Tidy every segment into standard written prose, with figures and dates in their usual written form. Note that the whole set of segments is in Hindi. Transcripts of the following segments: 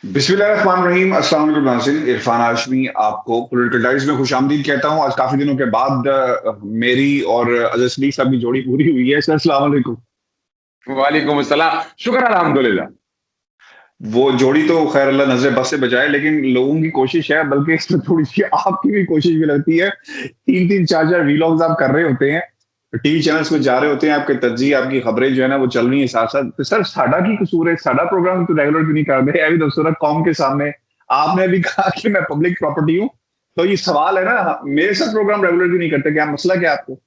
बिस्मिल्लाहिर्रहमानिर्रहीम। अस्सलाम वालेकुम नाज़रीन, इरफान हाशमी आपको पॉलिटिकल डायरीज में खुशामदीद कहता हूँ। आज काफी दिनों के बाद मेरी और अजहर सलीम साहब की जोड़ी पूरी हुई है। सर अस्सलाम वालेकुम। वालेकुम अस्सलाम। शुक्र अल्हम्दुलिल्लाह। वो जोड़ी तो खैर अल्लाह नजर बस से बचाए, लेकिन लोगों की कोशिश है, बल्कि इसमें थोड़ी सी आपकी भी कोशिश भी लगती है। तीन तीन चार चार वीलॉग्स आप कर रहे होते हैं, टीवी चैनल्स में जा रहे होते हैं, आपके तरजीह आपकी खबरें जो है ना वो चल रही है साथ साथ। तो सर साडा की कसूर है, साडा प्रोग्राम तो रेगुलर क्यों नहीं कर रहे? अभी दफ्तर कौम के सामने आपने भी कहा कि मैं पब्लिक प्रॉपर्टी हूँ, तो ये सवाल है ना, मेरे साथ प्रोग्राम रेगुलर क्यों नहीं करते? क्या मसला क्या है आपको?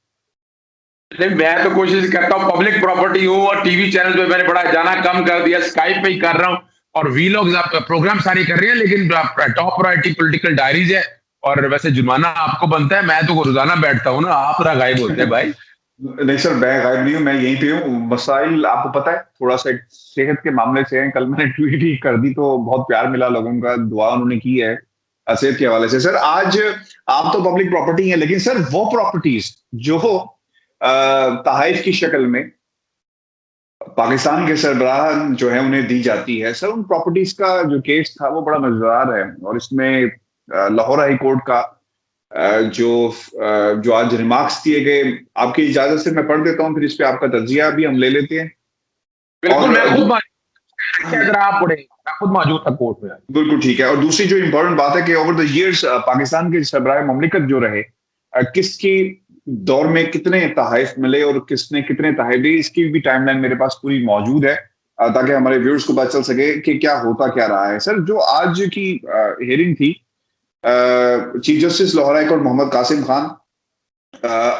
नहीं, मैं तो कोशिश करता हूँ, पब्लिक प्रॉपर्टी हूँ और टीवी चैनल पे मैंने बड़ा जाना कम कर दिया, स्काइप पे ही कर रहा हूँ और वीलॉग्स आप प्रोग्राम सारे कर रहे हैं, लेकिन टॉप प्रायोरिटी पॉलिटिकल डायरीज है। और वैसे जुर्माना आपको बनता है, मैं तो रोजाना बैठता हूँ ना, आप ना गायब होते हैं भाई। नहीं सर, मैं गायब नहीं हूँ, मैं यहीं पे हूँ। मसाइल आपको पता है, थोड़ा सा एक सेहत के मामले से है। कल मैंने ट्वीट ही कर दी तो बहुत प्यार मिला लोगों का, दुआ उन्होंने की है सेहत के हवाले से। सर आज आप तो पब्लिक प्रॉपर्टी है, लेकिन सर वो प्रॉपर्टीज जो तहाइफ की शक्ल में पाकिस्तान के सरबराह जो है उन्हें दी जाती है, सर उन प्रॉपर्टीज का जो केस था वो बड़ा मजेदार है। और इसमें लाहौर हाई कोर्ट का जो आज रिमार्क्स दिए गए, आपकी इजाजत से मैं पढ़ देता हूं, फिर इस पे आपका तजिया भी हम ले लेते हैं। बिल्कुल, और मैं खुद मौजूद था, अगर आप पढ़े, मैं खुद मौजूद था कोर्ट में। बिल्कुल ठीक है। और दूसरी जो इम्पोर्टेंट बात है कि ओवर द इयर्स पाकिस्तान के सरबराह ममलिकत जो रहे, किसकी दौर में कितने तहाइफ मिले और किसने कितने तहाइफ दिए, इसकी भी टाइमलाइन मेरे पास पूरी मौजूद है, ताकि हमारे व्यूअर्स को पता चल सके कि क्या होता क्या रहा है। सर जो आज की हियरिंग थी, chief justice Lahore high court Mohammad Qasim Khan,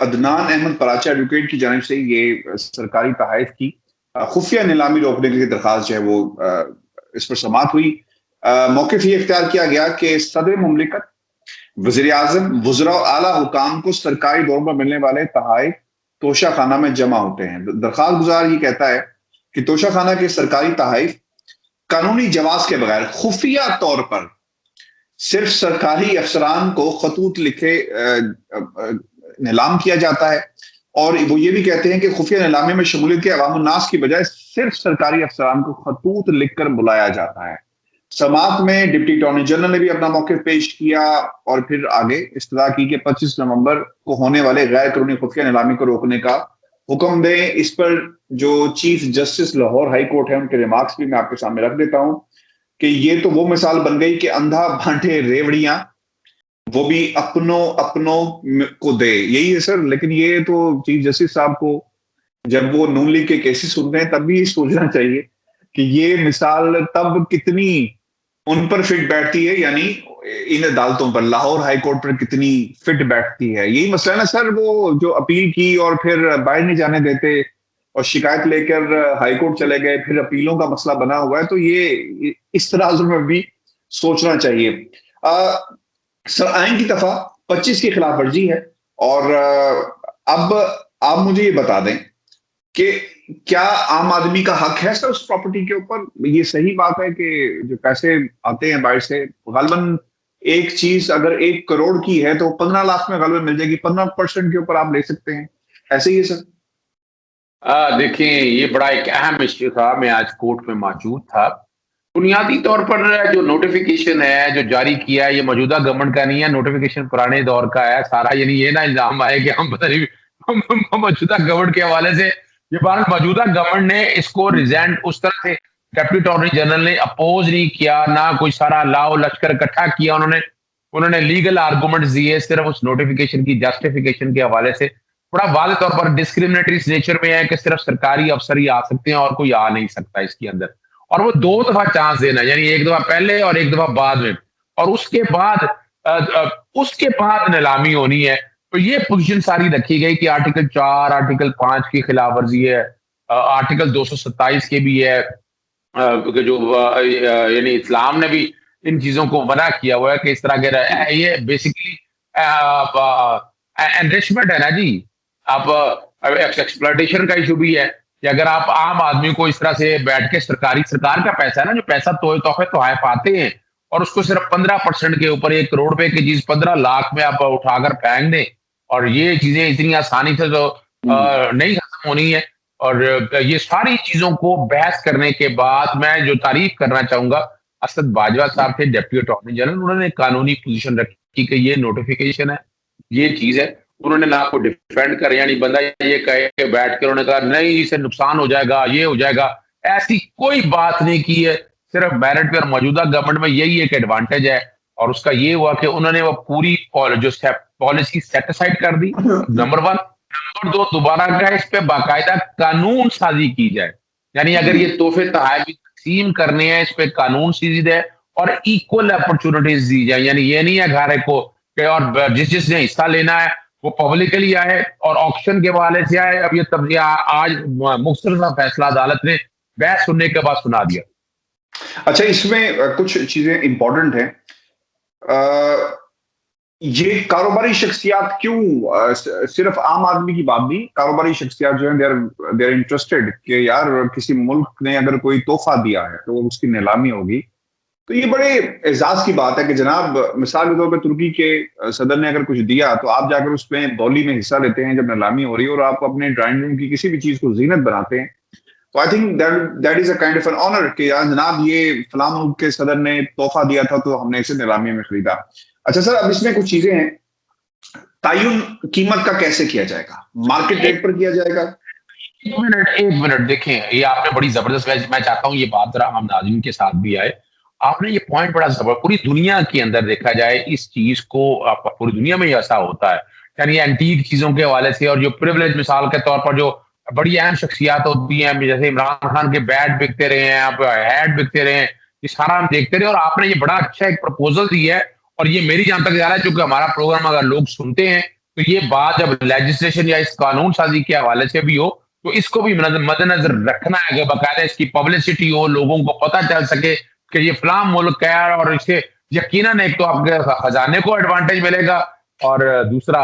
Adnan Ahmad Paracha advocate की जानिब से ये सरकारी तहाइफ की खुफिया नीलामी रोकने की दरखास्त जो है वो इस पर समाप्त हुई। मौके ये इख्तियार किया गया कि सदर मुमलिकत, वजीर आजम, वुजरा और आला हुकाम को सरकारी दौर पर मिलने वाले तहाइफ तोशा खाना में जमा होते हैं। दरखास्त गुजार ये कहता है कि तोशा खाना के सरकारी तहाइफ कानूनी जवाब के बगैर खुफिया तौर पर सिर्फ सरकारी अफसरान को खतूत लिखे नीलाम किया जाता है। और वो ये भी कहते हैं कि खुफिया नीलामी में शमूलियत के अवामुन्नास की बजाय सिर्फ सरकारी अफसरान को खतूत लिखकर बुलाया जाता है। समात में डिप्टी अटॉर्नी जनरल ने भी अपना मौके पेश किया और फिर आगे इस्तदा की कि 25 नवंबर को होने वाले गैर कानूनी खुफिया नीलामी को रोकने का हुक्म दें। इस पर जो chief justice Lahore high court है उनके रिमार्क्स भी मैं आपके सामने रख देता हूं कि ये तो वो मिसाल बन गई कि अंधा बांटे रेवड़ियां, वो भी अपनों अपनों को दे, यही है सर। लेकिन ये तो चीफ जस्टिस साहब को जब वो नून लीग के केसेस सुनते हैं तब भी सोचना चाहिए कि ये मिसाल तब कितनी उन पर फिट बैठती है, यानी इन अदालतों पर, लाहौर हाई कोर्ट पर कितनी फिट बैठती है। यही मसला है ना सर, वो जो अपील की और फिर बाहर नहीं जाने देते और शिकायत लेकर हाई कोर्ट चले गए, फिर अपीलों का मसला बना हुआ है। तो ये इस तरह में भी सोचना चाहिए। सर आइन की दफा 25 की खिलाफ वर्जी है। और अब आप मुझे ये बता दें कि क्या आम आदमी का हक है सर उस प्रॉपर्टी के ऊपर? ये सही बात है कि जो पैसे आते हैं बाहर से, गालबन एक चीज अगर 1 करोड़ की है तो 15 लाख में गालबन मिल जाएगी, 15% के ऊपर आप ले सकते हैं। ऐसे ही है सर? देखिए, ये बड़ा एक अहम इश्यू था, मैं आज कोर्ट में मौजूद था। बुनियादी तौर पर जो नोटिफिकेशन है जो जारी किया है, ये मौजूदा गवर्नमेंट का नहीं है, नोटिफिकेशन पुराने दौर का है सारा। यानी ये ना इल्जाम आए कि हम पता नहीं मौजूदा गवर्नमेंट के हवाले से, ये बात मौजूदा गवर्नमेंट ने इसको रिजेंट उस तरह से डेप्यूटी अटॉर्नी जनरल ने अपोज नहीं किया, ना कोई सारा लाओ लश्कर इकट्ठा किया उन्होंने। उन्होंने लीगल आर्गूमेंट्स दिए सिर्फ उस नोटिफिकेशन की जस्टिफिकेशन के हवाले से। बड़ा वाज़ेह तौर पर डिस्क्रिमिनेटरी नेचर में है कि सिर्फ सरकारी अफसर ही आ सकते हैं और कोई आ नहीं सकता इसके अंदर। और वो 2 दफा चांस देना, यानी एक दफा पहले और एक दफा बाद में, और उसके बाद नीलामी होनी है। तो ये पोजीशन सारी रखी गई कि आर्टिकल 4, आर्टिकल 5 की खिलाफ वर्जी है, आर्टिकल 227 के भी है, जो यानी इस्लाम ने भी इन चीजों को मना किया हुआ है कि इस तरह के, ये बेसिकली एनरिचमेंट है ना जी। आप एक्सप्लॉइटेशन का इशू भी है कि अगर आप आम आदमी को इस तरह से बैठ के, सरकार का पैसा है ना, जो पैसा तोहफे तोहफ आते हैं, और उसको सिर्फ 15% के ऊपर, 1 करोड़ रुपए की चीज 15 लाख में आप उठाकर फेंक दें, और ये चीजें इतनी आसानी से तो नहीं खत्म होनी है। और ये सारी चीजों को बहस करने के बाद मैं जो तारीफ करना चाहूंगा असद बाजवा साहब थे डिप्टी अटॉर्नी जनरल, उन्होंने कानूनी पोजीशन रखी कि ये नोटिफिकेशन है, ये चीज है। उन्होंने ना आपको डिफेंड कर, यानी बंदा ये कहे के बैठ के उन्होंने कहा नहीं इससे नुकसान हो जाएगा, ये हो जाएगा, ऐसी कोई बात नहीं की है। सिर्फ मेरिट पे, और मौजूदा गवर्नमेंट में यही एक एडवांटेज है, और उसका ये हुआ कि उन्होंने वो पूरी जो पॉलिसी सेटिसाइड कर दी, नंबर वन। नंबर दो, दोबारा का इस पे बाकायदा कानून साजी की जाए, यानी अगर ये तोहफे तहफी तकसीम करने हैं, इस पे कानून साजी है और इक्वल अपॉर्चुनिटीज दी जाए। यानी ये नहीं है घारे को कि और जिसने हिस्सा लेना है वो पब्लिकली आए और ऑक्शन के हवाले से आए। अब ये तब आज मुख्तसर सा फैसला अदालत ने बहस सुनने के बाद सुना दिया। अच्छा, इसमें कुछ चीजें इंपॉर्टेंट हैं। ये कारोबारी शख्सियात क्यों, सिर्फ आम आदमी की बात नहीं, कारोबारी शख्सियात जो है दे आर इंटरेस्टेड कि यार किसी मुल्क ने अगर कोई तोहफा दिया है तो उसकी नीलामी होगी। तो ये बड़े एजाज की बात है कि जनाब, मिसाल के तौर पर तुर्की के सदर ने अगर कुछ दिया तो आप जाकर उसमें दौली में हिस्सा लेते हैं जब नीलामी हो रही है, और आप अपने ड्राइंग रूम की किसी भी चीज को जीनत बनाते हैं। तो I think that is a kind of an honour कि यार जनाब ये फलां मुल्क के सदर ने तोहफा दिया था तो हमने इसे नीलामी में खरीदा। अच्छा सर, अब इसमें कुछ चीजें हैं। तायुन कीमत का कैसे किया जाएगा? मार्केट रेट पर किया जाएगा? एक मिनट देखें, ये आपने बड़ी जबरदस्त, मैं चाहता हूं ये बात जरा हम नाज़रीन के साथ भी आए। आपने ये पॉइंट बड़ा जबरदस्त, पूरी दुनिया के अंदर देखा जाए इस चीज को, पूरी दुनिया में ही ऐसा होता है। यानी एंटीक चीजों के हवाले से, और जो प्रिविलेज मिसाल के तौर पर जो बड़ी अहम शख्सियात होती हैं, जैसे इमरान खान के बैट बिकते रहे हैं, आप हैट बिकते रहे हैं, ये सारा हम देखते रहे। और आपने ये बड़ा अच्छा एक प्रपोजल दिया है, और ये मेरी जहां तक जा रहा है, चूंकि हमारा प्रोग्राम अगर लोग सुनते हैं तो ये बात जब लेजिस्लेशन या इस कानून साजी के हवाले से भी हो तो इसको भी मद्देनजर रखना है कि बाकायदा इसकी पब्लिसिटी हो, लोगों को पता चल सके कि ये फलां मुल्क है, और इससे यकीनन एक तो आपके खजाने को एडवांटेज मिलेगा, और दूसरा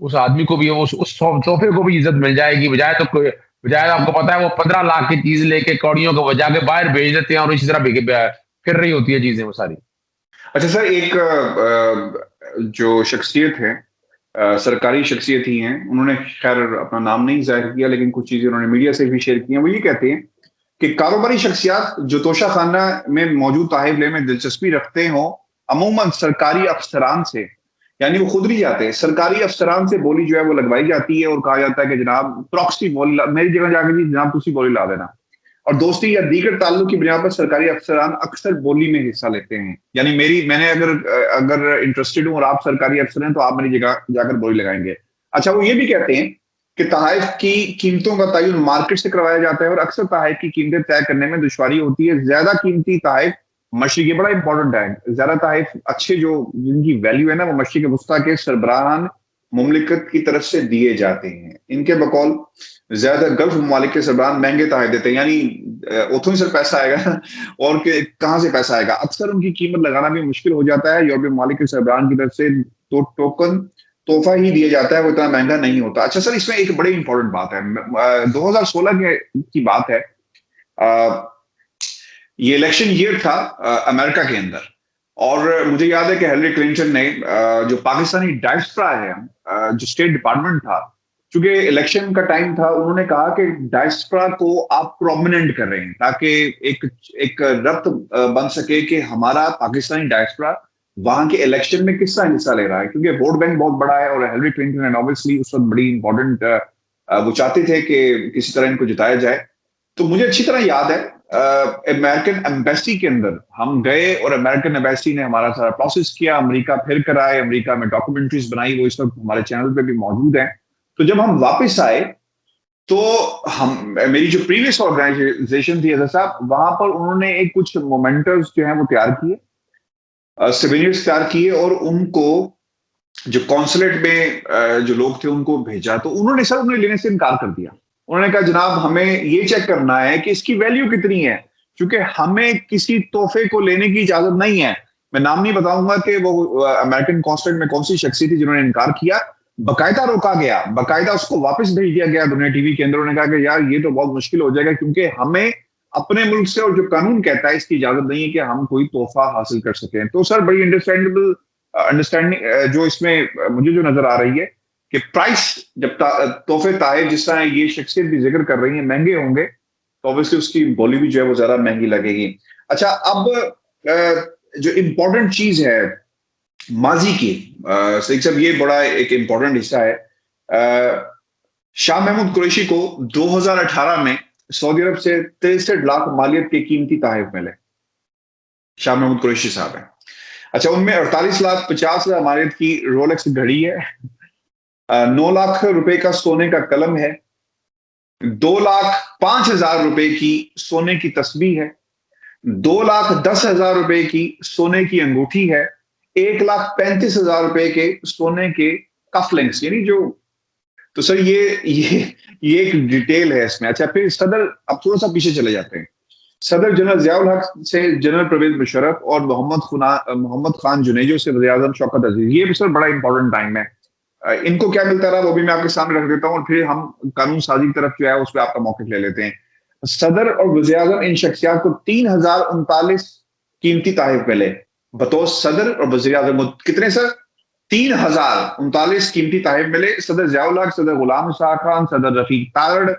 उस आदमी को भी, उस तोहफे को भी इज्जत मिल जाएगी। बजाय आपको पता है वो 15 लाख की चीज लेके कौड़ियों को बजा के बाहर भेज देते हैं, और इसी तरह फिर रही होती है चीजें वो सारी। अच्छा सर, एक जो शख्सियत है, सरकारी शख्सियत ही हैं, उन्होंने खैर अपना नाम नहीं जाहिर किया लेकिन कुछ चीजें उन्होंने मीडिया से भी शेयर की हैं। वो ये कहते हैं कि कारोबारी शख्सियात जो तोशा खाना में मौजूद तहफ़ लेने में दिलचस्पी रखते हों, अमूमन सरकारी अफसरान से, यानी वो खुद नहीं जाते, सरकारी अफसरान से बोली जो है वो लगवाई जाती है और कहा जाता है कि जनाब प्रॉक्सी बोली, मेरी जगह जाकर जी जनाब तुसी बोली ला देना। और दोस्ती या दीगर ताल्लुक की बुनियाद पर सरकारी अफसरान अक्सर बोली में हिस्सा लेते हैं। यानी मैंने अगर इंटरेस्टेड हूं और आप सरकारी अफसर हैं तो आप मेरी जगह जाकर बोली लगाएंगे। अच्छा, वो ये भी कहते हैं कि तहफ़ की कीमतों का तयन मार्केट से करवाया जाता है और अक्सर तहफ़ की कीमतें तय करने में दुश्वारी होती है। ज्यादा कीमती तहफ़ मशरिक, ये बड़ा इंपॉर्टेंट है, ज्यादा तहफ़ अच्छे जो जिनकी वैल्यू है ना, वो मशरिक वस्ता के सरबराहान मुमलिकत की तरफ से दिए जाते हैं। इनके बकौल ज्यादा गल्फ ममालिक के सरबराहान महंगे तहफ़ देते हैं, यानी उतों से पैसा आएगा और कहाँ से पैसा आएगा। अक्सर उनकी कीमत लगाना भी मुश्किल हो जाता है। यूरोपीय ममालिक के सरबराहान की तरफ से तो टोकन तोहफा ही दिया जाता है, वो इतना महंगा नहीं होता। अच्छा सर, इसमें एक बड़ी इंपॉर्टेंट बात है, 2016 की बात है। ये इलेक्शन ईयर था अमेरिका के अंदर, और मुझे याद है कि हिलरी क्लिंटन ने जो पाकिस्तानी डायस्पोरा है, जो स्टेट डिपार्टमेंट था, चूंकि इलेक्शन का टाइम था, उन्होंने कहा कि डायस्पोरा को आप प्रोमिनेंट कर रहे हैं ताकि एक रब्त बन सके कि हमारा पाकिस्तानी डायस्पोरा वहां के इलेक्शन में किस तरह हिस्सा ले रहा है, क्योंकि वोट बैंक बहुत बड़ा है। और हिलरी क्लिंटन एंड ऑब्वियसली उस वक्त बड़ी इंपॉर्टेंट, वो चाहते थे कि किसी तरह इनको जिताया जाए। तो मुझे अच्छी तरह याद है अमेरिकन एम्बेसी के अंदर हम गए और अमेरिकन एम्बेसी ने हमारा सारा प्रोसेस किया, अमेरिका फिर कराए, अमेरिका में डॉक्यूमेंट्रीज बनाई, वो इस वक्त हमारे चैनल पे भी मौजूद हैं। तो जब हम वापस आए तो मेरी जो प्रीवियस ऑर्गेनाइजेशन थी अजहर साहब, वहां पर उन्होंने एक कुछ मोमेंटर्स जो हैं वो तैयार किए, सिविलियंस तैयार किए, और उनको जो कॉन्सुलेट में जो लोग थे उनको भेजा। तो उन्हें लेने से इनकार कर दिया। उन्होंने कहा जनाब हमें ये चेक करना है कि इसकी वैल्यू कितनी है, क्योंकि हमें किसी तोहफे को लेने की इजाजत नहीं है। मैं नाम नहीं बताऊंगा कि वो अमेरिकन कॉन्सुलेट में कौन सी शख्सियत थी जिन्होंने इनकार किया। बकायदा रोका गया, बकायदा उसको वापस भेज दिया गया दुनिया टीवी के अंदर। उन्होंने कहा कि यार ये तो बहुत मुश्किल हो जाएगा, क्योंकि हमें अपने मुल्क से, और जो कानून कहता है इसकी इजाजत नहीं है कि हम कोई तोहफा हासिल कर सकें। तो सर बड़ी अंडरस्टैंडिंग जो इसमें मुझे जो नजर आ रही है कि प्राइस जब तोहफे तहफ़ जिस तरह ये शख्सियत भी जिक्र कर रही है महंगे होंगे, तो ऑब्वियसली उसकी बोली भी जो है वो ज्यादा महंगी लगेगी। अच्छा, अब जो इम्पोर्टेंट चीज है माजी की, सईद साहब, ये बड़ा एक इम्पोर्टेंट हिस्सा है। शाह महमूद कुरैशी को 2018 में सऊदी अरब से 63 लाख मालियत के कीमती तहफ मिले। शाह महमूद कुरैशी साहब है। अच्छा, उनमें 48,50,000 मालियत की रोलेक्स घड़ी है, 9 लाख रुपए का सोने का कलम है, 2,05,000 रुपए की सोने की तस्बीह है, 2,10,000 रुपए की सोने की अंगूठी है, 1,35,000 रुपए के सोने के कफलिंग्स, यानी जो, तो सर ये एक डिटेल है इसमें। अच्छा, फिर सदर, अब थोड़ा सा पीछे चले जाते हैं। सदर जनरल ज़ियाउल हक से जनरल परवेज मुशर्रफ और मोहम्मद खान जुनेजो से वज़ीर आज़म शौकत अजीज, ये भी सर बड़ा इंपॉर्टेंट टाइम है। इनको क्या मिलता रहा वो भी मैं आपके सामने रख देता हूँ, और फिर हम कानून साजी की तरफ जो है उस पर आपका मौक़िफ़ ले लेते हैं। सदर और वज़ीर आज़म, इन शख्सियात को 3,039 कीमती तहफ मिले बतौर सदर और वज़ीर आज़म। कितने सर? 3,039 कीमती तहफ मिले। सदर ज़ियाउल हक, सदर गुलाम रसा खान, सदर रफीक तारड़,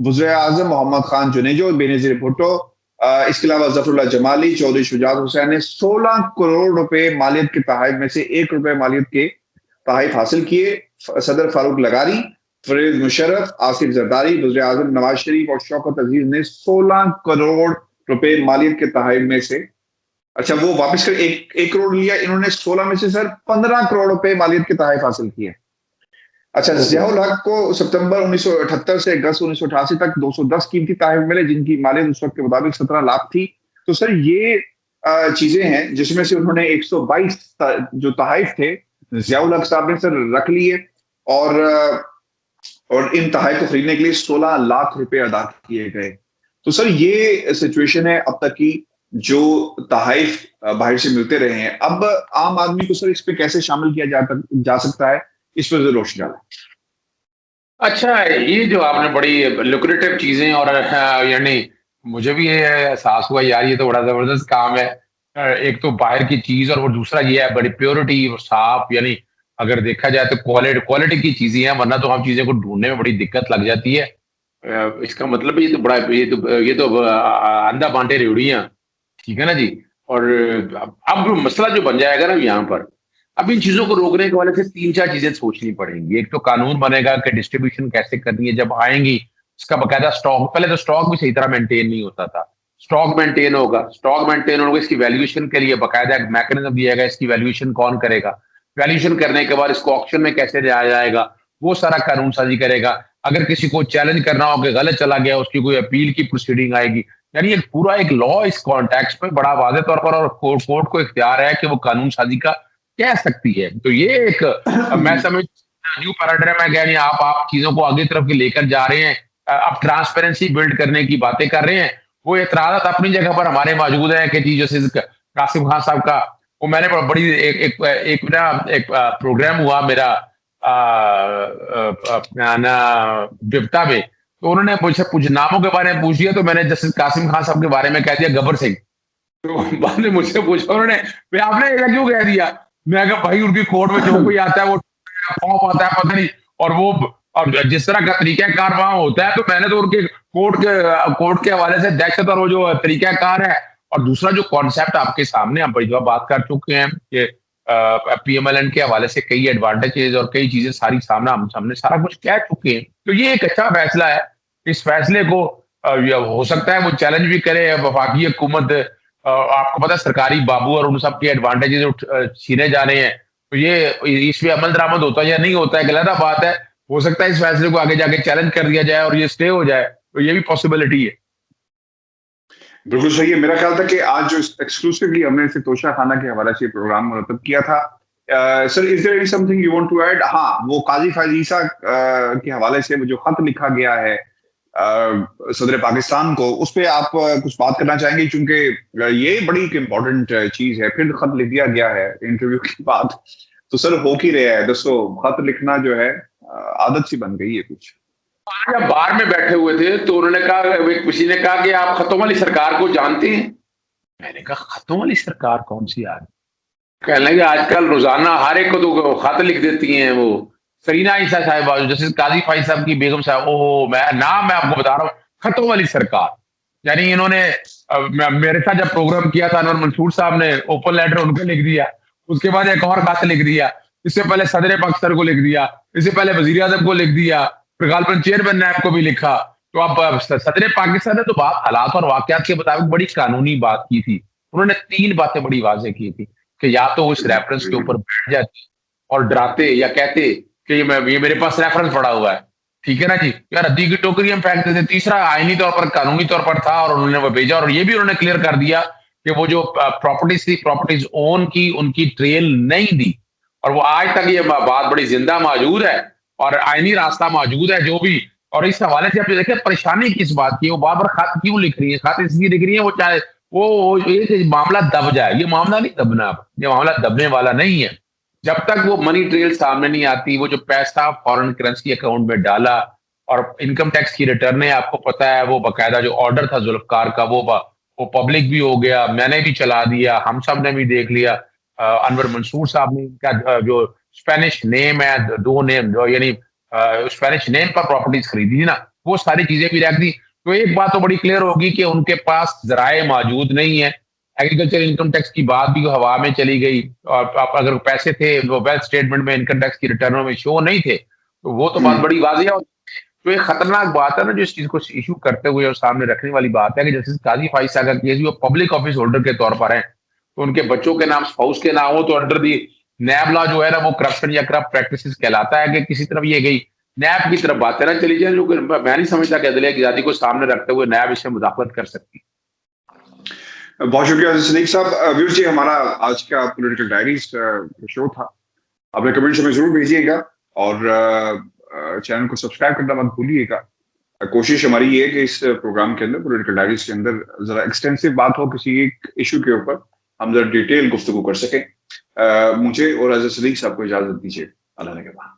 वज़ीर आज़म मोहम्मद खान जुनेजो, बेनज़ीर भुट्टो, इसके अलावा ज़फ़रुल्लाह जमाली, चौधरी शुजात हुसैन ने 16 करोड़ रुपए मालियत के तहफ में से 1 रुपए मालियत के तहफ हासिल किए। सदर फारूक लगारी, परवेज मुशर्रफ, आसिफ जरदारी, वज़ीर आज़म नवाज शरीफ और शौकत अजीज ने 16 करोड़ रुपए मालियत के तहफ में से, अच्छा वो वापस कर 1 करोड़ लिया इन्होंने, 16 में से सर 15 करोड़ रुपए मालियत के तहफ हासिल किए। अच्छा, ज़ियाउल हक को सितंबर 1978 से अगस्त 1988 तक 210 कीमती तहफ मिले, जिनकी मालियत उस वक्त के मुताबिक 17 लाख थी। तो सर ये चीजें हैं जिसमें से उन्होंने 122 जो तहफ थे ज़ियाउल हक साहब ने सर रख लिए, और इन तहफ को खरीदने के लिए 16 लाख रुपए अदा किए गए। तो सर ये सिचुएशन है अब तक की, जो तहफ बाहर से मिलते रहे हैं। अब आम आदमी को सर इस पे कैसे शामिल किया जा सकता है, इस पर जरूर रोशनी डालें। अच्छा, ये जो आपने बड़ी लुक्रेटिव चीजें, और यानी मुझे भी ये एहसास हुआ यार, ये तो बड़ा जबरदस्त काम है। एक तो बाहर की चीज, और वो दूसरा ये है बड़ी प्योरिटी और साफ, यानी अगर देखा जाए तो क्वालिटी की चीजें हैं, वरना तो हम चीजें को ढूंढने में बड़ी दिक्कत लग जाती है। इसका मतलब ये तो बड़ा, ये तो अंधा बांटे रेवड़ियां, ठीक है ना जी। और अब मसला जो बन जाएगा ना यहाँ पर, अब इन चीजों को रोकने के वाले से 3-4 चीजें सोचनी पड़ेंगी। एक तो कानून बनेगा कि डिस्ट्रीब्यूशन कैसे करनी है, जब आएंगी इसका बकायदा स्टॉक, पहले तो स्टॉक भी सही तरह मेंटेन नहीं होता था, स्टॉक मेंटेन होगा, इसकी वैल्यूएशन के लिए बकायदा एक मैकेनिज्म दिया गया, इसकी वैल्यूएशन कौन करेगा, वैल्यूएशन करने के बाद इसको ऑक्शन में कैसे लाया जाएगा, वो सारा कानून साजी करेगा। अगर किसी को चैलेंज करना हो कि गलत चला गया, उसकी कोई अपील की प्रोसीडिंग आएगी। यानी एक पूरा एक लॉ इस कॉन्टेक्स्ट में बड़ा वाज़ेह तौर पर, और कोर्ट को इख्तियार है कि वो कानून साजी का कह सकती है। तो ये एक मैं समझ न्यू पैराडाइम है, यानी आप चीजों को आगे तरफ लेकर जा रहे हैं, आप ट्रांसपेरेंसी बिल्ड करने की बातें कर रहे हैं। वो एतराज़ात अपनी जगह पर हमारे मौजूद हैं कि जी जैसे कासिम खान साहब का, वो मैंने बड़ी एक प्रोग्राम हुआ मेरा ना बिपता में, तो उन्होंने मुझसे कुछ नामों के बारे में पूछ लिया, तो मैंने जस्टिस कासिम खान साहब के बारे में कह दिया गब्बर सिंह। तो बाद में मुझसे पूछा उन्होंने, भाई आपने ऐसा क्यों कह दिया? मैं कहा भाई उनकी कोर्ट में जो कोई आता है वो फॉर्म आता है पता नहीं, और जिस तरह का तरीकाकार वहां होता है, तो मैंने तो उनके कोर्ट के हवाले से दहशत और वो जो तरीकाकार है, और दूसरा जो कॉन्सेप्ट आपके सामने हम बड़ी बात कर चुके हैं कि पीएमएलएन के हवाले से कई एडवांटेजेस और कई चीजें सारी सामने सारा कुछ कह चुके हैं। तो ये एक अच्छा फैसला है। इस फैसले को हो सकता है वो चैलेंज भी करे वफाकी हुकूमत। आपको पता है सरकारी बाबू और उन सब के एडवांटेजेस छीने जा रहे हैं, तो ये इस पे अमल दरामद होता है या नहीं होता है गलत बात है। हो सकता है इस फैसले को आगे जाके चैलेंज कर दिया जाए और ये स्टे हो जाए, तो ये भी पॉसिबिलिटी है। बिल्कुल सही है। मेरा ख्याल था कि आज जो एक्सक्लूसिवली हमने इसे तोशा खाना के हवाले से प्रोग्राम मुरतब किया था। Sir, is there something you want to add? हाँ, वो काजी फायज ईसा के हवाले से जो खत लिखा गया है सदर पाकिस्तान को, उस पर आप कुछ बात करना चाहेंगे? क्योंकि ये बड़ी एक इम्पोर्टेंट चीज है, फिर खत लिख दिया गया है इंटरव्यू के बाद। तो सर हो ही रहा है दोस्तों, खत लिखना जो है आदत सी बन गई है कुछ। जब बार में बैठे हुए थे तो उन्होंने कहा, किसी ने कहा कि आप खतों वाली सरकार को जानते हैं? मैंने कहा खतों वाली सरकार कौन सी यार? कहने लगे आजकल रोजाना हर एक को तो खत लिख देती हैं वो सरीना ईसा साहिबा, जैसे काजी फाइज साहब की बेगम साहब। ओहो, मैं आपको बता रहा हूँ, खतों वाली सरकार। यानी इन्होंने मेरे साथ जब प्रोग्राम किया था अनवर मंसूर साहब ने ओपन लेटर उनको लिख दिया, उसके बाद एक और खत लिख दिया, इससे पहले सदर पाकिस्तान को लिख दिया, इससे पहले वजीर आजम को लिख दिया, फिर गालबन चेयरमैन नैब को भी लिखा। तो अब सदर पाकिस्तान ने तो बात हालात और वाकयात के मुताबिक बड़ी कानूनी बात की थी। उन्होंने 3 बातें बड़ी वाज़ेह की थी कि या तो उस रेफरेंस के ऊपर बैठ जाते और डराते या कहते कि ये मेरे पास रेफरेंस पड़ा हुआ है, ठीक है ना जी, या रद्दी की टोकरी हम फेंक देते। तीसरा आईनी तौर पर, कानूनी तौर पर था और उन्होंने वो भेजा, और ये भी उन्होंने क्लियर कर दिया कि वो जो प्रॉपर्टीज थी, प्रॉपर्टीज ओन की, उनकी ट्रेल नहीं दी। और वो आज तक ये बात बड़ी जिंदा मौजूद है और आईनी रास्ता मौजूद है जो भी। और इस हवाले से आप जो देखें परेशानी किस बात की, वो बार बार खत क्यों लिख रही है? खत इसलिए लिख रही है वो चाहे वो ये मामला दब जाए। ये मामला नहीं दबना, ये मामला दबने वाला नहीं है। जब तक वो मनी ट्रेल सामने नहीं आती, वो जो पैसा फॉरेन करेंसी अकाउंट में डाला और इनकम टैक्स की रिटर्न आपको पता है, वो बकायदा जो ऑर्डर था जुल्फकार का वो पब्लिक भी हो गया, मैंने भी चला दिया, हम सब ने भी देख लिया। अनवर मंसूर साहब ने इनका जो स्पेनिश नेम है, दो नेम यानी स्पेनिश नेम पर प्रॉपर्टीज खरीदी थी ना, वो सारी चीजें भी रख दी। तो एक बात तो बड़ी क्लियर होगी कि उनके पास जराए मौजूद नहीं है। एग्रीकल्चर इनकम टैक्स की बात भी हवा में चली गई, और अगर पैसे थे वो वेल्थ स्टेटमेंट में, इनकम टैक्स की रिटर्नों में शो नहीं थे, तो वो तो बात बड़ी वाज़ेह है। तो एक खतरनाक बात है ना जो इस चीज को इशू करते हुए और सामने रखने वाली बात है कि जस्टिस काजी फाइज साहब का केस भी वो पब्लिक ऑफिस होल्डर के तौर पर है, तो उनके बच्चों के नाम, स्पाउस के नाम हो, तो अंडर दी नैब लॉ जो है ना वो करप्शन या करप्ट प्रैक्टिसेस कहलाता है कि किसी तरफ ये गई नैब की तरफ बातें ना चली जाए। लेकिन मैं नहीं समझता कि अदलिया की आज़ादी को सामने रखते हुए नैब इससे मुदाखलत कर सकती। बहुत शुक्रिया सदीक साहब। व्यूअर्स, जी हमारा आज का पॉलिटिकल डायरीज शो था। अपने कमेंट्स हमें जरूर भेजिएगा और चैनल को सब्सक्राइब करना मत भूलिएगा। कोशिश हमारी ये है कि इस प्रोग्राम के अंदर, पॉलिटिकल डायरीज के अंदर, जरा एक्सटेंसिव बात हो किसी एक इशू के ऊपर, हम जरा डिटेल गुफ्तगू कर सकें। मुझे और अज़र सदीक साहब को इजाजत दीजिए। अल्लाह ने के बाद।